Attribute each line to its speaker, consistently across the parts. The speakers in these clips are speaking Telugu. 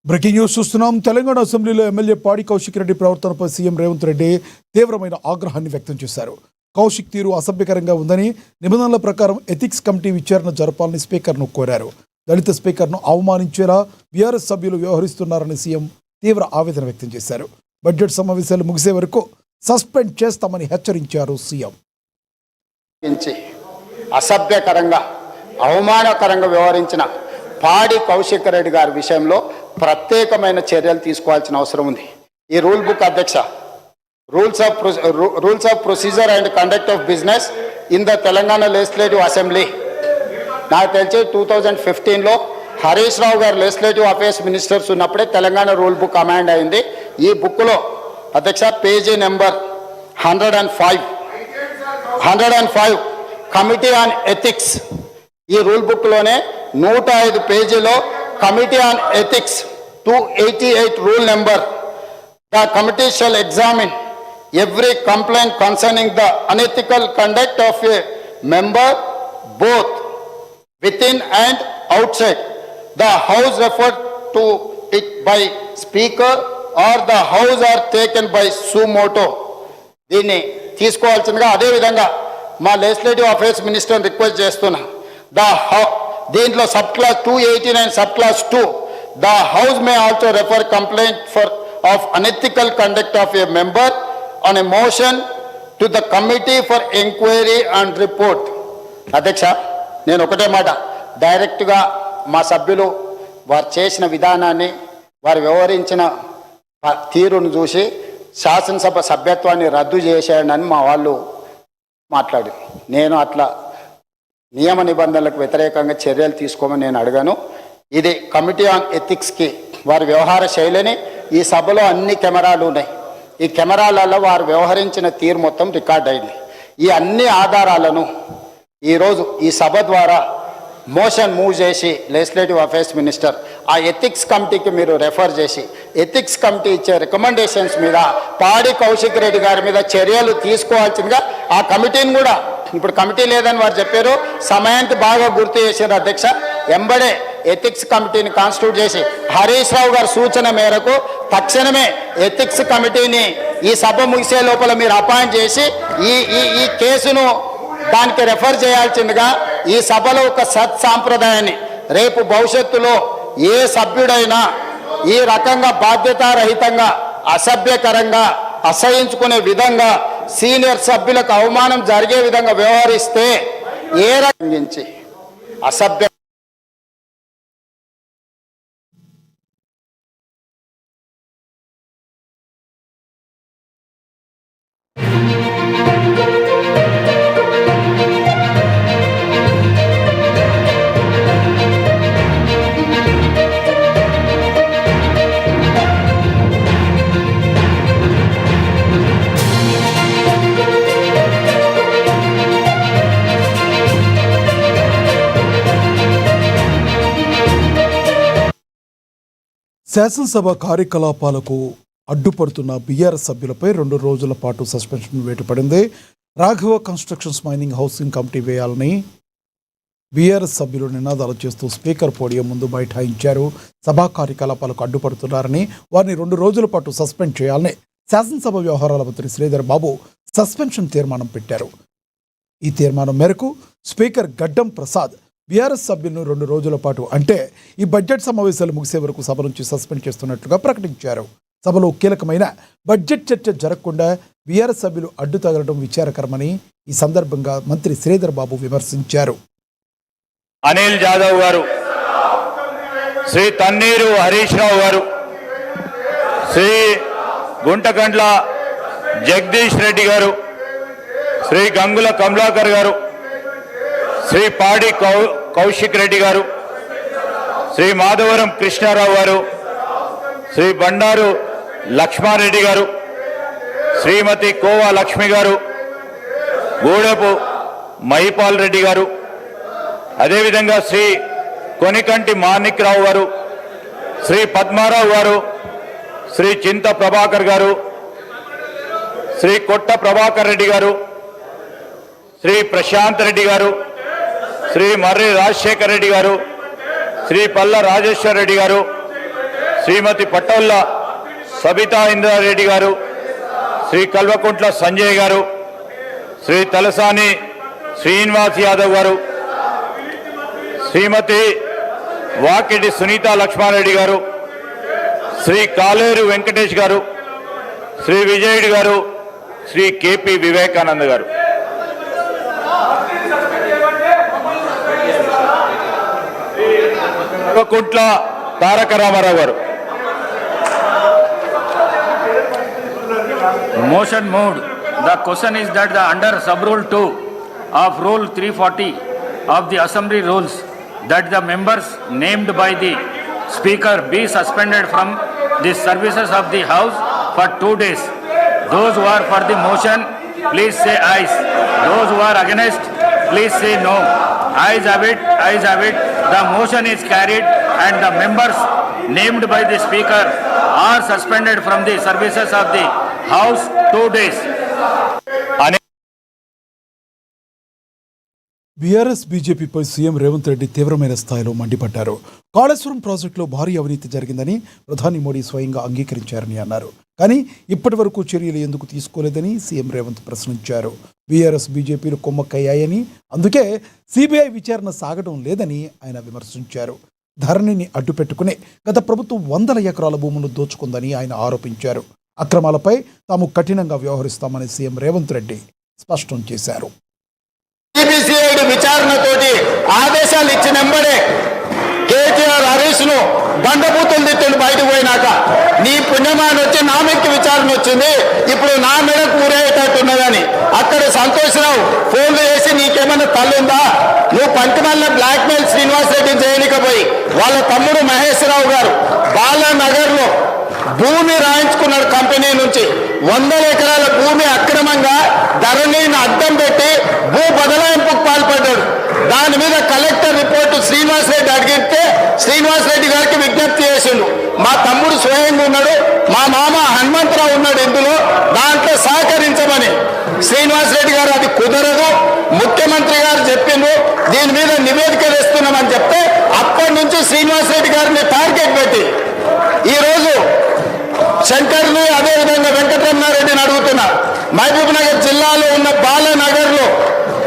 Speaker 1: బ్రేకింగ్ న్యూస్ చూస్తున్నాం. తెలంగాణ అసెంబ్లీలో ఎమ్మెల్యే పాడి కౌశిక్ రెడ్డి ప్రవర్తనపై సీఎం రేవంత్ రెడ్డి తీవ్రమైన ఆగ్రహాన్ని వ్యక్తం చేశారు. కౌశిక్ తీరు అసభ్యకరంగా ఉందని, నిబంధనల ప్రకారం ఎథిక్స్ కమిటీ విచారణ జరపాలని స్పీకర్ను కోరారు. దళిత స్పీకర్ను అవమానించేలా బీఆర్ఎస్ సభ్యులు వ్యవహరిస్తున్నారని సీఎం తీవ్ర ఆవేదన వ్యక్తం చేశారు. బడ్జెట్ సమావేశాలు ముగిసే వరకు సస్పెండ్ చేస్తామని హెచ్చరించారు సీఎం.
Speaker 2: అసభ్యకరంగా అవమానకరంగా వ్యవహరించిన పాడి కౌశిక్ రెడ్డి గారి విషయంలో ప్రత్యేకమైన చర్యలు తీసుకోవాల్సిన అవసరం ఉంది. ఈ రూల్ బుక్ అధ్యక్ష, rules of procedure and conduct of business in the Telangana legislative assembly, నాకు తెలిసి 2015లో హరీష్ రావు గారు లెజిస్లేటివ్ అఫేర్స్ మినిస్టర్స్ ఉన్నప్పుడే తెలంగాణ రూల్ బుక్ అమెండ్ అయింది. ఈ బుక్లో అధ్యక్ష page number 105 committee on ethics, ఈ రూల్ బుక్లోనే 105 పేజీలో committee on ethics 288 rule number, the committee shall examine every complaint concerning the unethical conduct of a member both within and outside the house referred to it by speaker or the house are taken by suo motu. దీన్ని తీసుకోవాల్సిందిగా అదేవిధంగా మా లెజిస్లేటివ్ అఫేర్స్ మినిస్టర్ని రిక్వెస్ట్ చేస్తున్నా. దీంట్లో sub class 289 sub class 2, the house may also refer complaint for of unethical conduct of a member on a motion to the committee for inquiry and report. అధ్యక్ష, నేను ఒకటే మాట, డైరెక్ట్గా మా సభ్యులు వారు చేసిన విధానాన్ని, వారు వ్యవహరించిన తీరును చూసి శాసనసభ సభ్యత్వాన్ని రద్దు చేశాడని మా వాళ్ళు మాట్లాడి, నేను అట్లా నియమ నిబంధనలకు వ్యతిరేకంగా చర్యలు తీసుకోమని నేను అడిగాను. ఇది కమిటీ ఆన్ ఎథిక్స్కి వారి వ్యవహార శైలిని, ఈ సభలో అన్ని కెమెరాలు ఉన్నాయి, ఈ కెమెరాలలో వారు వ్యవహరించిన తీరు మొత్తం రికార్డ్ అయింది. ఈ అన్ని ఆధారాలను ఈరోజు ఈ సభ ద్వారా మోషన్ మూవ్ చేసి లెజిస్లేటివ్ అఫేర్స్ మినిస్టర్ ఆ ఎథిక్స్ కమిటీకి మీరు రెఫర్ చేసి, ఎథిక్స్ కమిటీ ఇచ్చే రికమెండేషన్స్ మీద పాడి కౌశిక్ రెడ్డి గారి మీద చర్యలు తీసుకోవాల్సిందిగా ఆ కమిటీని కూడా, ఇప్పుడు కమిటీ లేదని వారు చెప్పారు, సమయానికి బాగా గుర్తు చేశారు అధ్యక్ష. ఎంబడే ఎథిక్స్ కమిటీని కాన్స్టిట్యూట్ చేసి హరీష్ రావు గారి సూచన మేరకు తక్షణమే ఎథిక్స్ కమిటీని ఈ సభ ముగిసే లోపల మీరు అపాయింట్ చేసి ఈ కేసును దానికి రెఫర్ చేయాల్సిందిగా ఈ సభలో ఒక సత్సాంప్రదాయాన్ని, రేపు భవిష్యత్తులో ఏ సభ్యుడైనా ఈ రకంగా బాధ్యతారహితంగా అసభ్యకరంగా అసహించుకునే విధంగా సీనియర్ సభ్యులకు అవమానం జరిగే విధంగా వ్యవహరిస్తే ఏ రకంగా అసభ్య
Speaker 1: శాసనసభ కార్యకలాపాలకు అడ్డుపడుతున్న బీఆర్ఎస్ సభ్యులపై 2 రోజుల పాటు సస్పెన్షన్ వేటుపడింది. Raghava constructions mining housing committee వేయాలని బీఆర్ఎస్ సభ్యులు నినాదాలు చేస్తూ స్పీకర్ పోడియం ముందు బైఠాయించారు. సభా కార్యకలాపాలకు అడ్డుపడుతున్నారని, వారిని 2 రోజుల పాటు సస్పెండ్ చేయాలని శాసనసభ వ్యవహారాల మంత్రి శ్రీధర్ బాబు సస్పెన్షన్ తీర్మానం పెట్టారు. ఈ తీర్మానం మేరకు స్పీకర్ గడ్డం ప్రసాద్ బీఆర్ఎస్ సభ్యులను 2 రోజుల పాటు, అంటే ఈ బడ్జెట్ సమావేశాలు ముగిసే వరకు సభ నుంచి సస్పెండ్ చేస్తున్నట్లుగా ప్రకటించారు. సభలో కీలకమైన బడ్జెట్ చర్చ జరగకుండా బీఆర్ఎస్ సభ్యులు అడ్డు తగలడం విచారకరమని ఈ సందర్భంగా మంత్రి శ్రీధర్ బాబు విమర్శించారు.
Speaker 3: అనిల్ జాదవ్ గారు, శ్రీ తన్నీరు హరీష్ రావు గారు, శ్రీ గుంటకండ్ల జగదీష్ రెడ్డి గారు, శ్రీ గంగుల కమలాకర్ గారు, శ్రీ పాడి కౌశిక్ రెడ్డి గారు, శ్రీ మాధవరం కృష్ణారావు గారు, శ్రీ బండారు లక్ష్మారెడ్డి గారు, శ్రీమతి కోవా లక్ష్మి గారు, గూడెపు మహిపాల్ రెడ్డి గారు, అదేవిధంగా శ్రీ కొనికంటి మాణిక్రావు గారు, శ్రీ పద్మారావు గారు, శ్రీ చింత ప్రభాకర్ గారు, శ్రీ కొట్ట ప్రభాకర్ రెడ్డి గారు, శ్రీ ప్రశాంత్ రెడ్డి గారు, శ్రీ మర్రి రాజశేఖర్ రెడ్డి గారు, శ్రీ పల్ల రాజేశ్వర్ రెడ్డి గారు, శ్రీమతి పట్టొల్ల సబితా ఇంద్రారెడ్డి గారు, శ్రీ కల్వకుంట్ల సంజయ్ గారు, శ్రీ తలసాని శ్రీనివాస్ యాదవ్ గారు, శ్రీమతి వాకిటి సునీత లక్ష్మారెడ్డి గారు, శ్రీ కాలేరు వెంకటేష్ గారు, శ్రీ విజయుడు గారు, శ్రీ కేపీ వివేకానంద్ గారు. కల్వకుంట్ల తారక రామారావు గారు.
Speaker 4: Motion moved. The question is that under sub-rule 2 of Rule 340 of the Assembly Rules, that the members named by the Speaker be suspended from the services of the House for 2 days. Those who are for the motion, please say ayes. Those who are against, please say no. Ayes have it, ayes have it. The motion is carried and the members named by the Speaker are suspended from the services of the House 2 days.
Speaker 1: BRS బీజేపీపై సీఎం రేవంత్ రెడ్డి తీవ్రమైన స్థాయిలో మండిపడ్డారు. కాళేశ్వరం ప్రాజెక్టులో భారీ అవినీతి జరిగిందని ప్రధాని మోడీ స్వయంగా అంగీకరించారని అన్నారు. కానీ ఇప్పటి వరకు చర్యలు ఎందుకు తీసుకోలేదని సీఎం రేవంత్ ప్రశ్నించారు. బీఆర్ఎస్ బీజేపీలు కొమ్మక్కయ్యాయని, అందుకే సిబిఐ విచారణ సాగడం లేదని ఆయన విమర్శించారు. ధరణిని అడ్డుపెట్టుకునే గత ప్రభుత్వం 100 ఎకరాల భూములను దోచుకుందని ఆయన ఆరోపించారు. అక్రమాలపై తాము కఠినంగా వ్యవహరిస్తామని సీఎం రేవంత్ రెడ్డి స్పష్టం చేశారు.
Speaker 2: సిబిసిఐడి విచారణతోటి ఆదేశాలు ఇచ్చినంబడే కేటీఆర్ హరీష్ ను బండబూతులు తిట్టిండు బయటకు పోయినాక. నీ పుణ్యమాని వచ్చి నా మెక్కి విచారణ వచ్చింది, ఇప్పుడు నా మెడకు ఊరేటట్టున్నదని. అక్కడ సంతోషరావు ఫోన్లు చేసి నీకేమైనా తల్లుందా, నువ్వు పంచమల్ల బ్లాక్మెయిల్ శ్రీనివాస్ రెడ్డి చేయనికపోయి వాళ్ళ తమ్ముడు మహేష్ రావు గారు బాలానగర్ లో భూమి రాయించుకున్నాడు. కంపెనీ నుంచి 100 ఎకరాల భూమి అక్రమంగా ధరణిని అడ్డం పెట్టి భూ బదలాయింపుకు పాల్పడ్డాడు. దాని మీద కలెక్టర్ రిపోర్టు శ్రీనివాస్ రెడ్డి అడిగితే శ్రీనివాస్ రెడ్డి గారికి విజ్ఞప్తి చేసిండు. మా తమ్ముడు స్వయంగా ఉన్నాడు, మా మామ హనుమంతరావు ఉన్నాడు ఇందులో, దాంట్లో సహకరించమని. శ్రీనివాస్ రెడ్డి గారు అది కుదరదు, ముఖ్యమంత్రి గారు చెప్పిండు, దీని మీద నివేదిక వేస్తున్నామని చెప్తే అప్పటి నుంచి శ్రీనివాస్ రెడ్డి గారిని టార్గెట్ పెట్టి ఈరోజు శంకర్ని అదేవిధంగా వెంకటరమణారెడ్డిని అడుగుతున్నా. మహబూబ్ నగర్ జిల్లాలో ఉన్న బాలానగర్ లో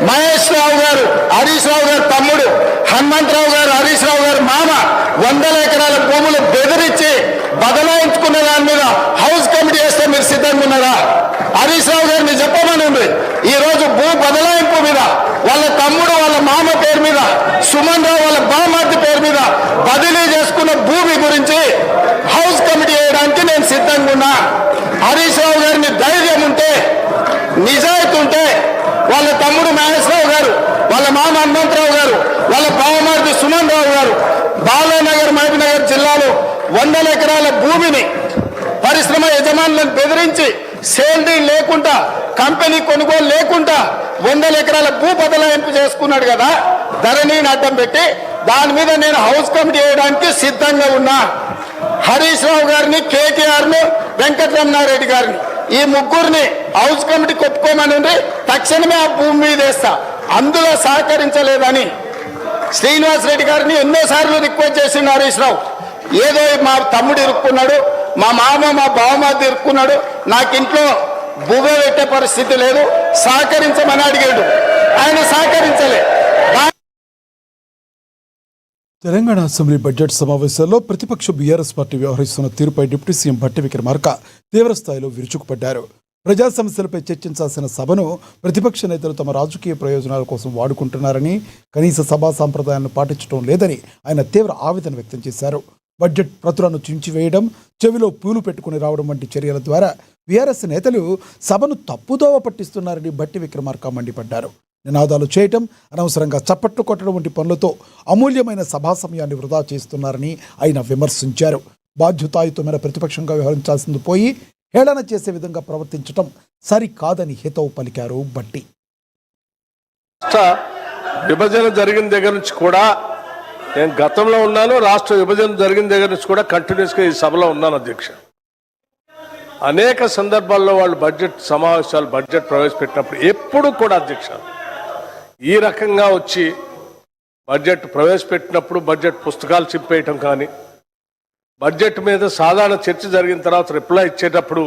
Speaker 2: మహేష్ రావు గారు హరీష్ రావు గారు తమ్ముడు, హనుమంతరావు గారు హరీష్ రావు గారు మామ 100 ఎకరాల భూములు బెదిరించి బదలాయించుకున్న దాని మీద హౌస్ కమిటీ వేస్తే మీరు సిద్ధంగా ఉన్నారా? హరీష్ రావు గారిని చెప్పమని ఉంది. ఈ రోజు భూ బదలాయింపు మీద వాళ్ళ తమ్ముడు వాళ్ళ మామ పేరు మీద, సుమన్ రావు వాళ్ళ బామార్ది పేరు మీద బదిలీ చేసుకున్న భూమి గురించి హౌస్ కమిటీ వేయడానికి నేను సిద్ధంగా ఉన్నా. హరీష్ రావు గారిని ధైర్యం ఉంటే, నిజాయితీ ఉంటే వాళ్ళ తమ్ముడు మహేశ్వరరావు గారు, వాళ్ళ మామ హనుమంతరావు గారు, వాళ్ళ బావమార్ది సుమన్ రావు గారు బాలానగర్ మహబూబ్నగర్ జిల్లాలో 100 ఎకరాల భూమిని పరిశ్రమ యజమానులను బెదిరించి సేల్ డీల్ లేకుండా, కంపెనీ కొనుగోలు లేకుండా 100 ఎకరాల భూ బదలాయింపు చేసుకున్నాడు కదా ధరణిని అడ్డం పెట్టి. దాని మీద నేను హౌస్ కమిటీ వేయడానికి సిద్ధంగా ఉన్నా. హరీష్ రావు గారిని, కేటీఆర్ ను, వెంకటరమణారెడ్డి గారిని ఈ ముగ్గురిని హౌస్ కమిటీ ఒప్పుకోమని తక్షణమే ఆ భూమి మీద వేస్తా. అందులో సహకరించలేదని శ్రీనివాస్ రెడ్డి గారిని ఎన్నోసార్లు రిక్వెస్ట్ చేసిండు హరీష్ రావు. ఏదో మా తమ్ముడు ఇరుక్కున్నాడు, మా మామ మా బావమార్ది ఇరుక్కున్నాడు, నాకు ఇంట్లో బువ్వ పెట్టే పరిస్థితి లేదు, సహకరించమని అడిగాడు. ఆయన సహకరించలే.
Speaker 1: తెలంగాణ అసెంబ్లీ బడ్జెట్ సమావేశాల్లో ప్రతిపక్ష బీఆర్ఎస్ పార్టీ వ్యవహరిస్తున్న తీరుపై డిప్యూటీ సీఎం భట్టి విక్రమార్క తీవ్రస్థాయిలో విరుచుకుపడ్డారు. ప్రజా సమస్యలపై చర్చించాల్సిన సభను ప్రతిపక్ష నేతలు తమ రాజకీయ ప్రయోజనాల కోసం వాడుకుంటున్నారని, కనీస సభా సాంప్రదాయాలను పాటించడం లేదని ఆయన తీవ్ర ఆవేదన వ్యక్తం చేశారు. బడ్జెట్ ప్రతులను చించివేయడం, చెవిలో పూలు పెట్టుకుని రావడం వంటి చర్యల ద్వారా బీఆర్ఎస్ నేతలు సభను తప్పుదోవ పట్టిస్తున్నారని భట్టి విక్రమార్క మండిపడ్డారు. నినాదాలు చేయటం, అనవసరంగా చప్పట్లు కొట్టడం వంటి పనులతో అమూల్యమైన సభా సమయాన్ని వృధా చేస్తున్నారని ఆయన విమర్శించారు. బాధ్యతాయుతమైన ప్రతిపక్షంగా వ్యవహరించాల్సింది పోయి హేళన చేసే విధంగా ప్రవర్తించటం సరికాదని హితవు పలికారు భట్టి.
Speaker 5: విభజన జరిగిన దగ్గర నుంచి కూడా నేను గతంలో ఉన్నాను, రాష్ట్ర విభజన జరిగిన దగ్గర నుంచి కూడా కంటిన్యూస్గా ఈ సభలో ఉన్నాను అధ్యక్ష. అనేక సందర్భాల్లో వాళ్ళు బడ్జెట్ సమావేశాలు, బడ్జెట్ ప్రవేశపెట్టినప్పుడు ఎప్పుడు కూడా అధ్యక్ష ఈ రకంగా వచ్చి బడ్జెట్ ప్రవేశపెట్టినప్పుడు బడ్జెట్ పుస్తకాలు చింపేయటం కానీ, బడ్జెట్ మీద సాధారణ చర్చ జరిగిన తర్వాత రిప్లై ఇచ్చేటప్పుడు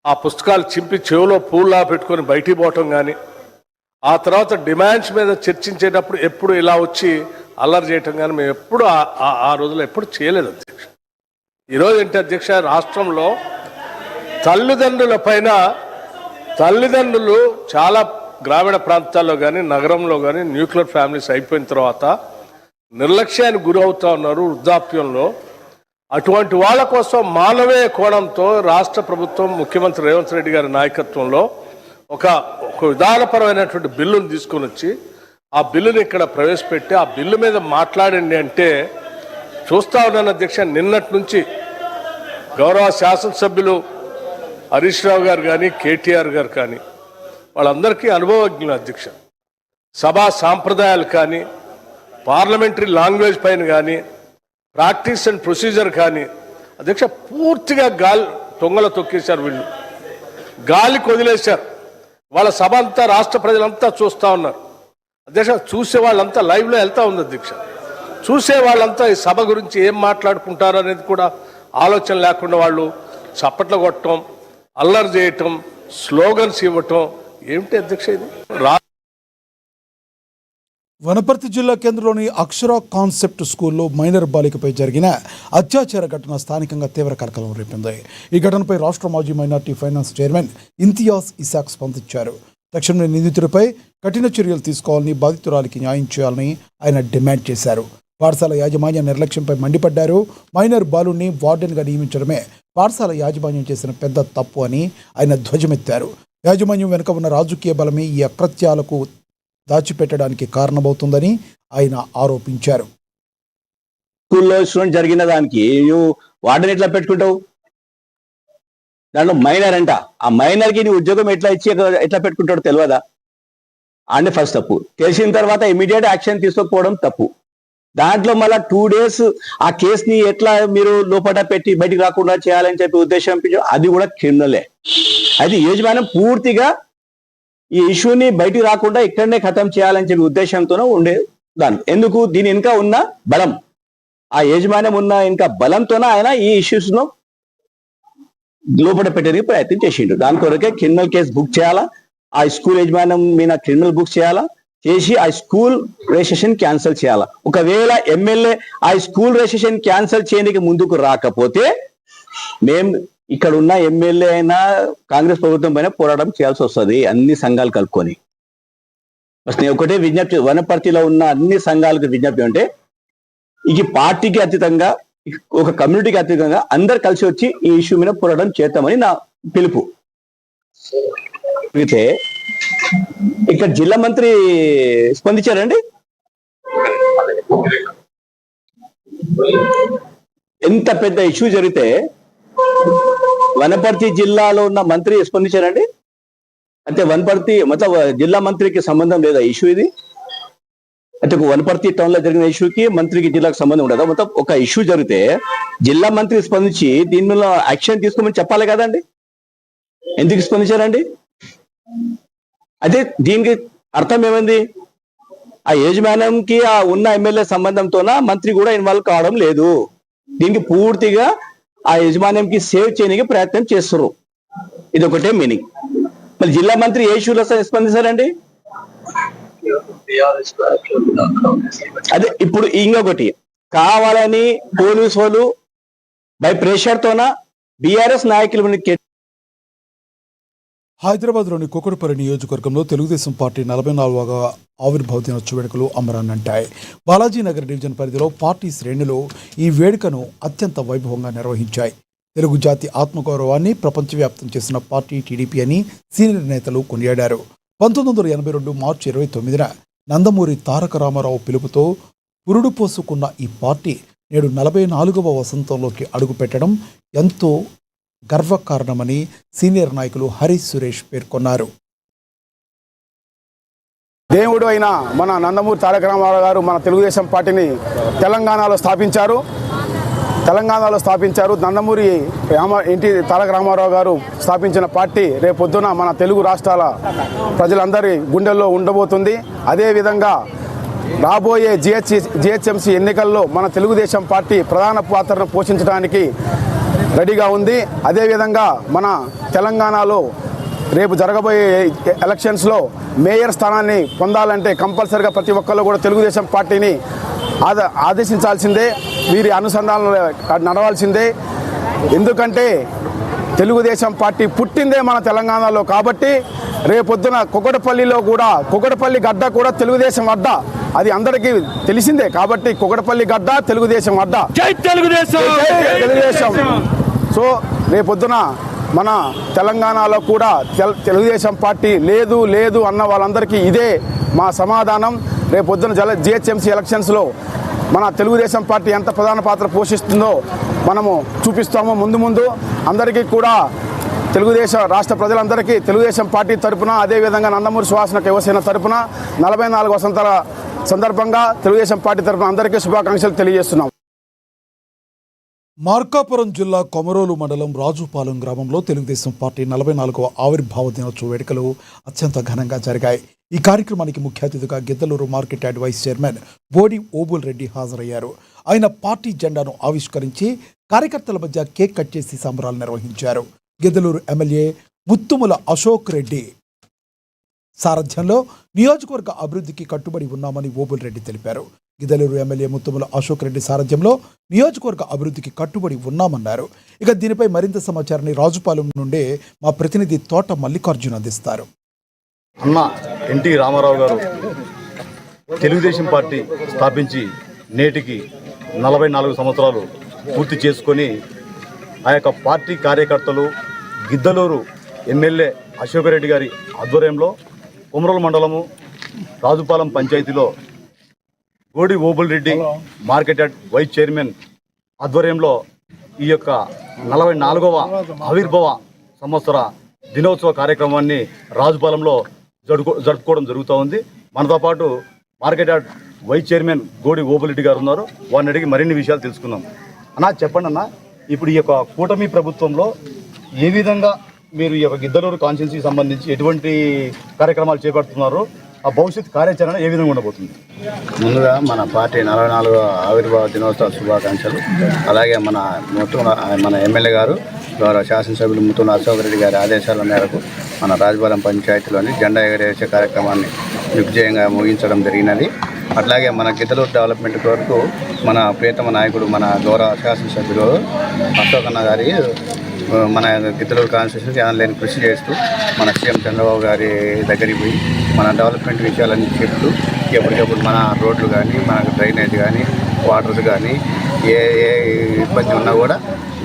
Speaker 5: ఆ పుస్తకాలు చింపి చెవిలో పూల్లా పెట్టుకొని బయటికి పోవటం కానీ, ఆ తర్వాత డిమాండ్స్ మీద చర్చించేటప్పుడు ఎప్పుడు ఇలా వచ్చి అల్లరి చేయటం కానీ మేము ఎప్పుడు ఆ రోజుల్లో ఎప్పుడు చేయలేదు అధ్యక్ష. ఈరోజు ఏంటి అధ్యక్ష, రాష్ట్రంలో తల్లిదండ్రులు చాలా గ్రామీణ ప్రాంతాల్లో కానీ నగరంలో కానీ న్యూక్లియర్ ఫ్యామిలీస్ అయిపోయిన తర్వాత నిర్లక్ష్యానికి గురి అవుతా ఉన్నారు వృద్ధాప్యంలో. అటువంటి వాళ్ళ కోసం మానవీయ కోణంతో రాష్ట్ర ప్రభుత్వం ముఖ్యమంత్రి రేవంత్ రెడ్డి గారి నాయకత్వంలో ఒక విధానపరమైనటువంటి బిల్లును తీసుకొని వచ్చి ఆ బిల్లుని ఇక్కడ ప్రవేశపెట్టి ఆ బిల్లు మీద మాట్లాడండి అంటే చూస్తా ఉన్నాను అధ్యక్ష. నిన్నటి నుంచి గౌరవ శాసనసభ్యులు హరీష్ రావు గారు కానీ కేటీఆర్ గారు కానీ వాళ్ళందరికీ అనుభవజ్ఞులు అధ్యక్ష. సభా సాంప్రదాయాలు కానీ, పార్లమెంటరీ లాంగ్వేజ్ పైన కానీ, ప్రాక్టీస్ అండ్ ప్రొసీజర్ కానీ అధ్యక్ష పూర్తిగా తొంగల తొక్కేశారు. వీళ్ళు గాలికి వదిలేశారు. వాళ్ళ సభ అంతా రాష్ట్ర ప్రజలంతా చూస్తూ ఉన్నారు అధ్యక్ష. చూసే వాళ్ళంతా లైవ్లో వెళ్తూ ఉంది అధ్యక్ష. చూసే వాళ్ళంతా ఈ సభ గురించి ఏం మాట్లాడుకుంటారు అనేది కూడా ఆలోచన లేకుండా వాళ్ళు చప్పట్లు కొట్టడం, అల్లరి చేయటం, స్లోగన్స్ ఇవ్వటం ఏమిటి అధ్యక్ష ఇది?
Speaker 1: వనపర్తి జిల్లా కేంద్రంలోని అక్షర కాన్సెప్ట్ స్కూల్లో మైనర్ బాలికపై జరిగిన అత్యాచార ఘటన స్థానికంగా తీవ్ర కలకలం రేపింది. ఈ ఘటనపై రాష్ట్ర మాజీ minority finance chairman Imtiaz Isaac స్పందించారు. తక్షణమే నిందితుడిపై కఠిన చర్యలు తీసుకోవాలని, బాధితురాలికి న్యాయం చేయాలని ఆయన డిమాండ్ చేశారు. పాఠశాల యాజమాన్య నిర్లక్ష్యంపై మండిపడ్డారు. మైనర్ బాలుని వార్డెన్గా నియమించడమే పాఠశాల యాజమాన్యం చేసిన పెద్ద తప్పు అని ఆయన ధ్వజమెత్తారు. యాజమాన్యం వెనుక ఉన్న రాజకీయ బలమే ఈ అకృత్యాలకు దాచిపెట్టడానికి కారణమవుతుందని ఆయన ఆరోపించారు.
Speaker 6: స్కూల్లో స్టూడెంట్ జరిగిన దానికి నువ్వు వార్డెన్ ఎట్లా పెట్టుకుంటావు? దాంట్లో మైనర్ అంట. ఆ మైనర్కి నీ ఉద్యోగం ఎట్లా పెట్టుకుంటాడో తెలియదా? అంటే ఫస్ట్ తప్పు. తెలిసిన తర్వాత ఇమీడియట్ యాక్షన్ తీసుకోకపోవడం తప్పు. దాంట్లో మళ్ళీ 2 days ఆ కేసుని ఎట్లా మీరు లోపల పెట్టి బయటికి రాకుండా చేయాలని చెప్పి ఉద్దేశం, అది కూడా క్రిమినలే. అయితే యజమానం పూర్తిగా ఈ ఇష్యూని బయటికి రాకుండా ఇక్కడనే ఖతం చేయాలని చెప్పి ఉద్దేశంతోనే ఉండే దాని. ఎందుకు? దీని ఇంకా ఉన్న బలం, ఆ యజమానం ఉన్న ఇంకా బలంతోనే ఆయన ఈ ఇష్యూస్ ను లోపల పెట్టడానికి ప్రయత్నం చేసిండు. దాని కొరకే క్రిమినల్ కేసు బుక్ చేయాలా, ఆ స్కూల్ యజమానం మీద క్రిమినల్ బుక్ చేయాలా, చేసి ఆ స్కూల్ రిజిస్ట్రేషన్ క్యాన్సిల్ చేయాలా. ఒకవేళ ఎమ్మెల్యే ఆ స్కూల్ రిజిస్ట్రేషన్ క్యాన్సిల్ చేయడానికి ముందుకు రాకపోతే మేము ఇక్కడ ఉన్న ఎమ్మెల్యే అయినా కాంగ్రెస్ ప్రభుత్వం పైన పోరాటం చేయాల్సి వస్తుంది, అన్ని సంఘాలు కలుపుకొని. ఫస్ట్ నేను ఒకటే విజ్ఞప్తి, వనపర్తిలో ఉన్న అన్ని సంఘాలకు విజ్ఞప్తి అంటే ఇది పార్టీకి అతీతంగా, ఒక కమ్యూనిటీకి అతీతంగా అందరు కలిసి వచ్చి ఈ ఇష్యూ మీద పోరాటం చేద్దామని నా పిలుపు. అయితే ఇక్కడ జిల్లా మంత్రి స్పందించారండి. ఎంత పెద్ద ఇష్యూ జరిగితే వనపర్తి జిల్లాలో ఉన్న మంత్రి స్పందించారండి. అంటే వనపర్తి మొత్తం జిల్లా మంత్రికి సంబంధం లేదా ఇష్యూ ఇది? అంటే వనపర్తి టౌన్ లో జరిగిన ఇష్యూకి మంత్రికి జిల్లాకు సంబంధం ఉండదు. మొత్తం ఒక ఇష్యూ జరిగితే జిల్లా మంత్రి స్పందించి దీని మీద యాక్షన్ తీసుకోమని చెప్పాలి కదండి. ఎందుకు స్పందించారండి? అయితే దీనికి అర్థం ఏమైంది? ఆ యజమానంకి ఆ ఉన్న ఎమ్మెల్యే సంబంధంతోన మంత్రి కూడా ఇన్వాల్వ్ కావడం లేదు. దీనికి పూర్తిగా ఆ యజమానంకి సేవ్ చేయడానికి ప్రయత్నం చేస్తారు. ఇది ఒకటే మీనింగ్. మరి జిల్లా మంత్రి ఏ ఇష్యూలో స్పందించారండి? అదే ఇప్పుడు ఇంకొకటి కావాలని పోలీసు వాళ్ళు బై ప్రెషర్ తోన బీఆర్ఎస్ నాయకులు
Speaker 1: హైదరాబాద్లోని కుకట్పల్లి నియోజకవర్గంలో తెలుగుదేశం పార్టీ 44వ ఆవిర్భావ దినోత్సవ వేడుకలు అమరాన్నంటాయి. బాలాజీనగర్ డివిజన్ పరిధిలో పార్టీ శ్రేణులు ఈ వేడుకను అత్యంత వైభవంగా నిర్వహించాయి. తెలుగు జాతి ఆత్మగౌరవాన్ని ప్రపంచవ్యాప్తం చేసిన పార్టీ టీడీపీ అని సీనియర్ నేతలు కొనియాడారు. 1982 మార్చి 29న నందమూరి తారక రామారావు పిలుపుతో పురుడు పోసుకున్న ఈ పార్టీ నేడు 44వ వసంతంలోకి అడుగుపెట్టడం ఎంతో గర్వకారణమని సీనియర్ నాయకులు హరీష్ సురేష్ పేర్కొన్నారు.
Speaker 7: దేవుడు అయిన మన నందమూరి తారక రామారావు గారు మన తెలుగుదేశం పార్టీని తెలంగాణలో స్థాపించారు. నందమూరి తారక రామారావు గారు స్థాపించిన పార్టీ రేపొద్దున మన తెలుగు రాష్ట్రాల ప్రజలందరి గుండెల్లో ఉండబోతుంది. అదేవిధంగా రాబోయే జిహెచ్ఎంసీ ఎన్నికల్లో మన తెలుగుదేశం పార్టీ ప్రధాన పాత్రను పోషించడానికి రెడీగా ఉంది. అదేవిధంగా మన తెలంగాణలో రేపు జరగబోయే ఎలక్షన్స్లో మేయర్ స్థానాన్ని పొందాలంటే కంపల్సరిగా ప్రతి ఒక్కళ్ళు కూడా తెలుగుదేశం పార్టీని ఆదేశించాల్సిందే, వీరి అనుసంధానం నడవాల్సిందే. ఎందుకంటే తెలుగుదేశం పార్టీ పుట్టిందే మన తెలంగాణలో కాబట్టి రేపొద్దున కుకటపల్లిలో కూడా కుకటపల్లి గడ్డ కూడా తెలుగుదేశం అడ్డ, అది అందరికీ తెలిసిందే. కాబట్టి కుకటపల్లి గడ్డ తెలుగుదేశం అడ్డ, తెలుగుదేశం. సో రేపొద్దున మన తెలంగాణలో కూడా తెలుగుదేశం పార్టీ లేదు లేదు అన్న వాళ్ళందరికీ ఇదే మా సమాధానం. రేపొద్దున జిహెచ్ఎంసీ ఎలక్షన్స్లో మన తెలుగుదేశం పార్టీ ఎంత ప్రధాన పాత్ర పోషిస్తుందో మనము చూపిస్తాము. ముందు అందరికీ కూడా తెలుగుదేశం రాష్ట్ర ప్రజలందరికీ తెలుగుదేశం పార్టీ తరపున, అదేవిధంగా నందమూరి సుహాసన యువసేన తరపున 44 వసంతాల సందర్భంగా తెలుగుదేశం పార్టీ తరపున అందరికీ శుభాకాంక్షలు తెలియజేస్తున్నాం.
Speaker 1: మార్కాపురం జిల్లా కొమరోలు మండలం రాజుపాలెం గ్రామంలో తెలుగుదేశం పార్టీ 44వ ఆవిర్భావ దినోత్సవ వేడుకలు అత్యంత ఘనంగా జరిగాయి. ఈ కార్యక్రమానికి ముఖ్య అతిథిగా Giddalur market yard vice chairman Bodi Obul Reddy హాజరయ్యారు. ఆయన పార్టీ జెండాను ఆవిష్కరించి కార్యకర్తల మధ్య కేక్ కట్ చేసి సంబరాలు నిర్వహించారు. గిద్దలూరు ఎమ్మెల్యే ముత్తుముల అశోక్ రెడ్డి సారథ్యంలో నియోజకవర్గ అభివృద్ధికి కట్టుబడి ఉన్నామని ఓబుల్ రెడ్డి తెలిపారు. గిద్దలూరు ఎమ్మెల్యే ముత్తుముల అశోక్ రెడ్డి సారథ్యంలో నియోజకవర్గ అభివృద్ధికి కట్టుబడి ఉన్నామన్నారు. ఇక దీనిపై మరింత సమాచారాన్ని రాజుపాలెం నుండే మా ప్రతినిధి తోట మల్లికార్జున్ అందిస్తారు.
Speaker 8: అన్న ఎన్టీ రామారావు గారు తెలుగుదేశం పార్టీ స్థాపించి నేటికి 44 సంవత్సరాలు పూర్తి చేసుకొని ఆ యొక్క పార్టీ కార్యకర్తలు గిద్దలూరు ఎమ్మెల్యే అశోక్ రెడ్డి గారి ఆధ్వర్యంలో కొమరోలు మండలము రాజుపాలెం పంచాయతీలో Godi Obul Reddy market yard vice chairman ఆధ్వర్యంలో ఈ యొక్క 44వ ఆవిర్భావ సంవత్సర దినోత్సవ కార్యక్రమాన్ని రాజుపాలెంలో జరుపుకోవడం జరుగుతూ ఉంది. మనతో పాటు market yard vice chairman Godi Obul Reddy garu ఉన్నారు. వారిని అడిగి మరిన్ని విషయాలు తెలుసుకుందాం. అన్నా చెప్పండి అన్న, ఇప్పుడు ఈ యొక్క కూటమి ప్రభుత్వంలో ఏ విధంగా మీరు ఈ యొక్క గిద్దలూరు కాన్స్టిట్యున్సీకి సంబంధించి ఎటువంటి కార్యక్రమాలు చేపడుతున్నారు, ఆ భవిష్యత్ కార్యాచరణ ఏ విధంగా ఉండబోతుంది?
Speaker 9: ముందుగా మన పార్టీ 44వ ఆవిర్భావ దినోత్సవ శుభాకాంక్షలు. అలాగే మన ఎమ్మెల్యే గారు గౌరవ శాసనసభ్యులు ముత్తుల అశోక్ రెడ్డి గారి ఆదేశాల మేరకు మన రాజుపాలెం పంచాయతీలోని జెండా ఎగరేసే కార్యక్రమాన్ని దిగ్విజయంగా ముగించడం జరిగినది. అట్లాగే మన గిద్దలూరు డెవలప్మెంట్ కొరకు మన ప్రియతమ నాయకుడు మన గౌరవ శాసనసభ్యులు అశోక్ అన్న గారి మన గిద్దలూరు కాన్స్టిట్యూషన్కి ఆన్లైన్ కృషి చేస్తూ మన సీఎం చంద్రబాబు గారి దగ్గరికి పోయి మన డెవలప్మెంట్ విషయాలన్నీ చెప్తూ ఎప్పటికప్పుడు మన రోడ్లు కానీ మనకు డ్రైనేజ్ కానీ వాటర్స్ కానీ ఏ ఇబ్బంది ఉన్నా కూడా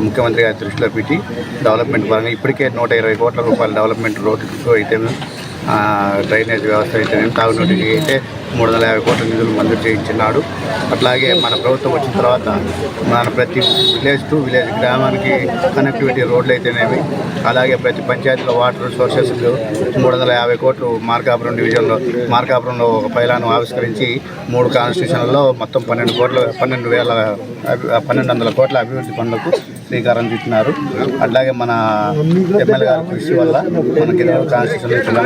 Speaker 9: ముఖ్యమంత్రి గారి దృష్టిలో పెట్టి డెవలప్మెంట్ పరంగా ఇప్పటికే 120 కోట్ల రూపాయల డెవలప్మెంట్ రోడ్లు అయితే డ్రైనేజ్ వ్యవస్థ అయితే తాగునీటికి అయితే 350 కోట్ల నిధులు మంజూరు చేయించున్నాడు. అట్లాగే మన ప్రభుత్వం వచ్చిన తర్వాత మన ప్రతి విలేజ్ టు విలేజ్ గ్రామానికి కనెక్టివిటీ రోడ్లు అయితేనేవి, అలాగే ప్రతి పంచాయతీలో వాటర్ సోర్సెస్ 350 కోట్లు మార్కాపురం డివిజన్లో మార్కాపురంలో ఒక పైలాను ఆవిష్కరించి 3 కాన్స్టిట్యూషన్లలో మొత్తం 1200 కోట్ల అభివృద్ధి పనులకు శ్రీకారం చుట్టినారు. అట్లాగే మన ఎమ్మెల్యే గారి కృషి వల్ల మన గిద్దలూరు కాన్స్టిట్యూషన్